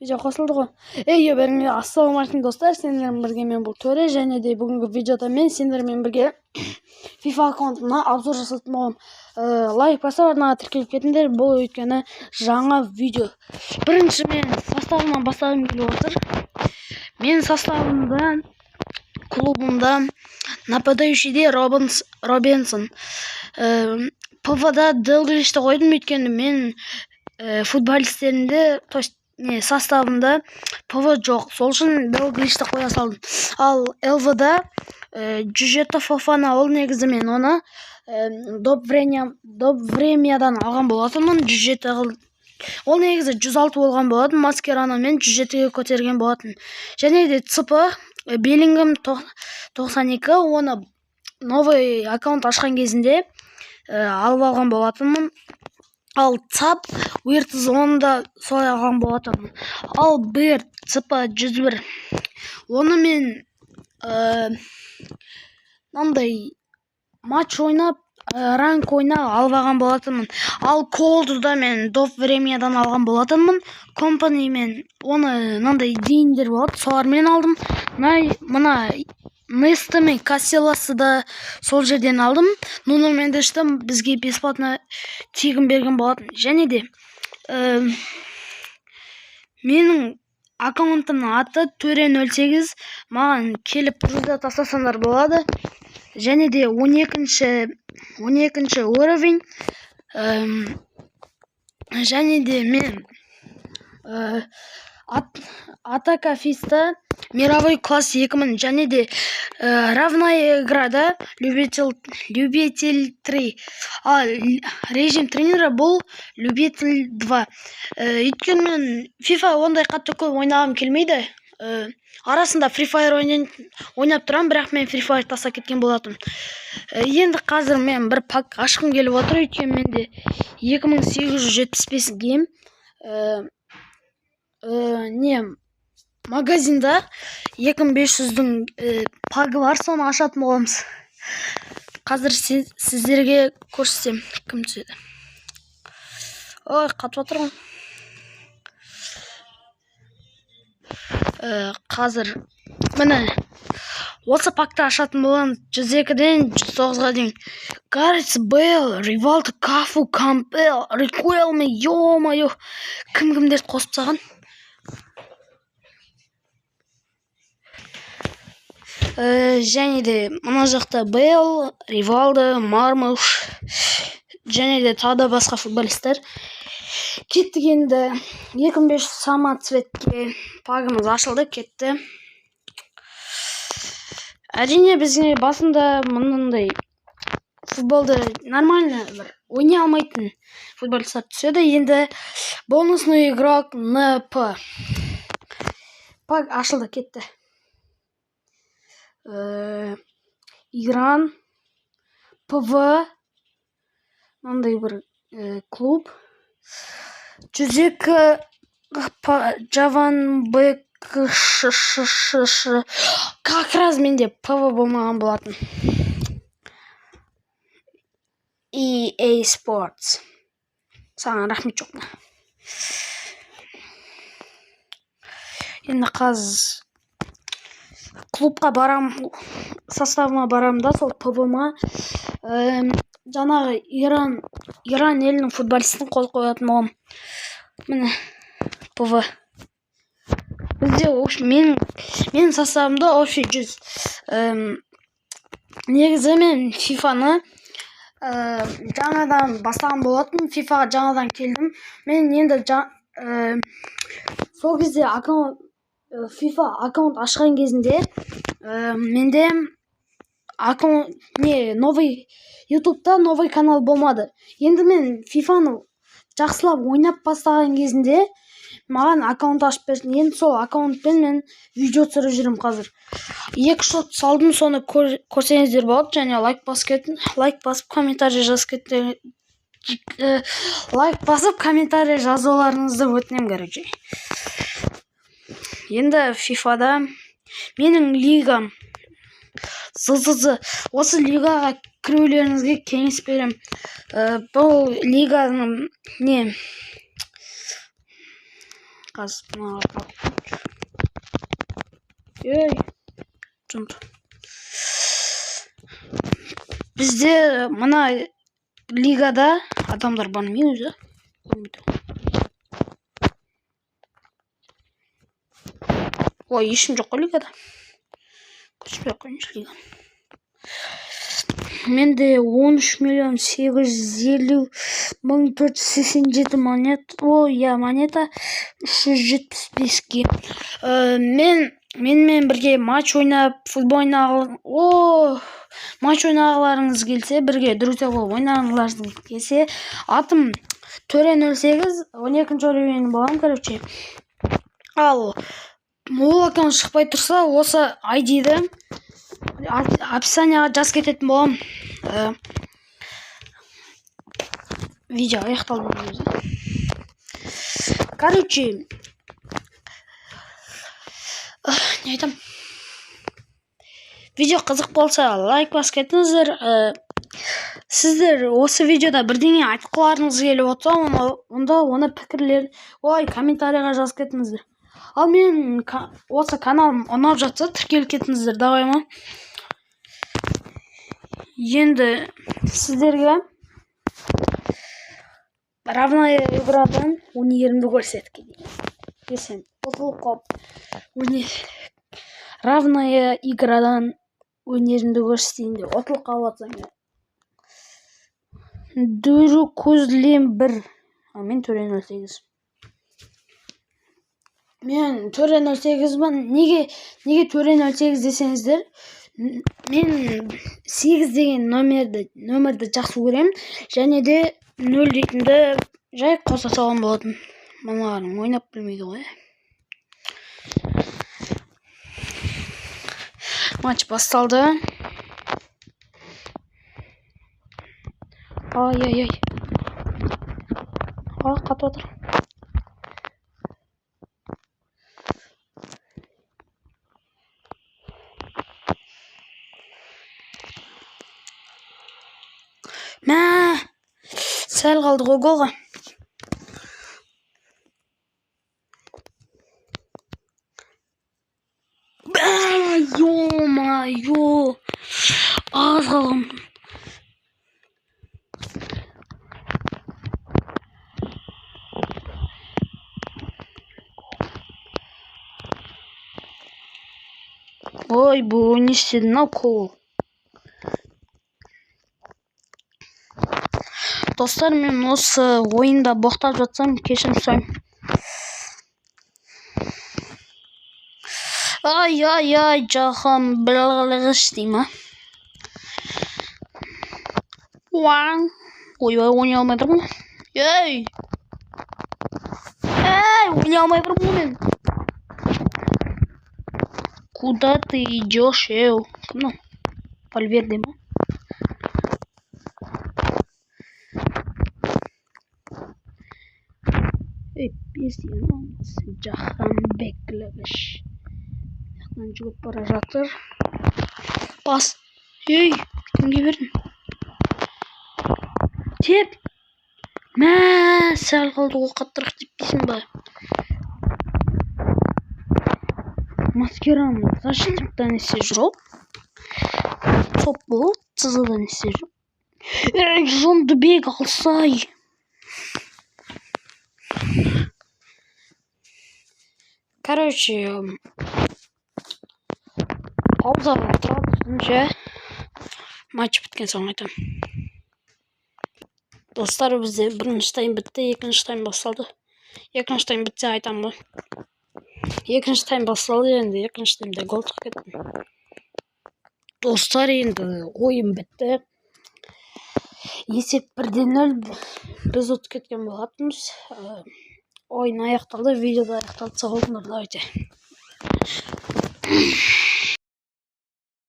Видео қосылды ғой. Бәріңе ассалаумағалейкум достар, сендермен бірге мен бұл Төре, және де бүгінгі видеода мен сендермен бірге FIFA аккаунтына обзор жасайтын боламын. Лайк басып, арнаға тіркеліп кетіңдер, бұл өйткені жаңа видео. Бірінші мен составымнан бастағым келіп отыр. Мен составымда клубымда нападающийде Робинсон, ПВ-да Делглишті қойдым, өйткені мен футболистерінде, составында ПВ жоқ, сол үшін Делглишті қоя салдым. Ал ЛВ-да Джужетто Фофана, ол негізі мен оны доп времядан алған болатынмын. Ол негізі 106 болған болатын, Маскерано мен 107-ге көтерген болатын. Және де ЦП Беллингем 92, оны новый аккаунт ашқан кезінде алып алған болатынмын. Ал ЦАП Уиртз, оны да солай алған болатынмын. Ал Берт ЦП 101, оны мен матч ойнап, ранг ойнап алып алған болатынмын. Ал Колды да мен доп времядан алған болатынмын. Компани мен оны дейіндер болады, солармен алдым. Мына Несті мен Касселасы да сол жерден алдым. Нуно Мендешті бізге бесплатно тегін берген болатын. Және де менің аккаунтымның аты Төре 08, маған келіп плюсда тастасаңдар болады. Және де 12-ші уровень. Және де мен Атака Фиста мировой класс 2000, және де равная играда любитель 3, а режим тренера бұл любитель 2. Өйткені мен FIFA ондай қатты көп ойнағым келмейді. Арасында Free Fire ойнап тұрам, бірақ мен Free Fire тастап кеткен болатын. Енді қазір мен бір пак ашқым келіп отыр, өйткені менде 2875 гейм магазинда 2500-дің пагы бар, соны ашатын боламыз. Қазір сіздерге көрсетем кім түседі. Ой, қатып отыр ғой. Қазір міне осы пакты ашатын боламыз. 102-ден 109-ға дейін. Гаррет Бейл, Ривалдо, Кафу, Кампел, Рикуэлме, ё-моё, кім-кімдерді қосып саған. Және де мына жақта Бейл, Ривалдо, Мармуш, және де тағы да басқа футболистер. Кеттік енді 2500 самоцветке пагымыз ашылды, кетті. Әрине бізге басында мұндай футболды нормально ойнай алмайтын футболисттер түседі. Енді бонусный игрок НП паг ашылды, кетті. Иран, ПВ, мындай бір клуб. 102 Джаванбек ШШШ. Как раз менде ПВ болмаған болатын. EA Sports. Саған рахмет жоқна. Енді қазір клубқа барам, составыма барам да, сол ПВ-ма жаңағы Иран елінің футболистін қол қоятын болам. Міне ПВ. Бізде мен составымда общий 100. Негізі мен FIFA-ны жаңадан бастаған болатын. FIFA-ға жаңадан келдім. Мен енді сол кезде FIFA аккаунт ашқан кезінде менде YouTube-та новый канал болмады. Енді мен FIFA-ны жақсылап ойнап бастаған кезінде маған аккаунт ашып берді. Енді сол аккаунтпен мен видео түсіріп жүрмін қазір. 2 шот салдым, соны көрсеңіздер болады. Және лайк басып комментарий жазып кетті. Лайк басып комментарий жазуларыңызды өтінем, короче. Енді FIFA-да менің лигам осы лигаға кіруілеріңізге кеңес берем. Бұл лиганың қазір мына ей жынды. Бізде мына лигада адамдар бармай өзі. Ой, ешкім жоқ қой лигада. Көшпей қойыңшы лига. Менде 13.850.487 монета. Ой, я монета 375-ке. Менімен бірге матч ойнап, футбол матч ойнағыларыңыз келсе, бірге друзья болып ойнағыларыңыз келсе, атым Төре08, 12-ші уровень болам, короче. Ал ол аккаунт шықпай тұрса, осы ID-ді описанияға жазып кететін болам. Видео аяқталды өзі. Короче, не айтам? Видео қызық болса, лайк басып кетіңіздер. Сіздер осы видеода бірдеңе айтып қаларыңыз келіп отырса, онда оны пікірлер, комментарийға жазып кетіңіздер. Ал мен осы каналым ұнап жатса, тіркеліп кетіңіздер, давай ма? Енді сіздерге равная иградан өнерімді көрсеткен. Десем, ұтылып қалып, равная иградан өнерімді көрсетейін деп ұтылып қалып атсам. Дөрі көзлем 1. Мен Төре08. Мен Төре08-мін. Неге Төре08 десеңіздер, мен 8 деген нөмірді жақсы көрем, және де 0 дейтінді жай қоса салған болатын. Мамаларым ойнап білмейді ғой. Матч басталды. Ай. Қатып отыр. Сәл қалды ғой голға. Ё-ма-ё. Аз қалғым. Ой, бұл не істедің ау қол. Достар, мен осы ойында боқтап жатсам, кешірім сұраймын. Ай, жағам білғылығыш дейма. Ой, ойнай алмай тұрмын. Ей, ойнай алмай тұрмын мен. Куда ты идешь, эй? Ну, Вальверде ма? Песен жағам бекілігіш. Яқтан жүгіп бара жатыр. Бас. Ей, кімге бердің? Теп. Сәл қалды ол қаттырақ деп дейсің ба? Маскераны защитниктен есе жүріп. Топ бұл, сызыдан есе жүріп. Ей, жонды бек алсай. Короче, пауза тұрады. Матч біткен соң айтам. Достар, бізде бірінші тайм бітті, екінші тайм басталды. Екінші тайм бітсе айтам ба. Екінші тайм басталды, енді екінші таймда гол тық кетті. Достар, енді ойын бітті. Есеп 1-0 біз ұтып кеткен болатынбыз. Ойын аяқталды, видеода аяқталды. Сау болыңдар, давайте.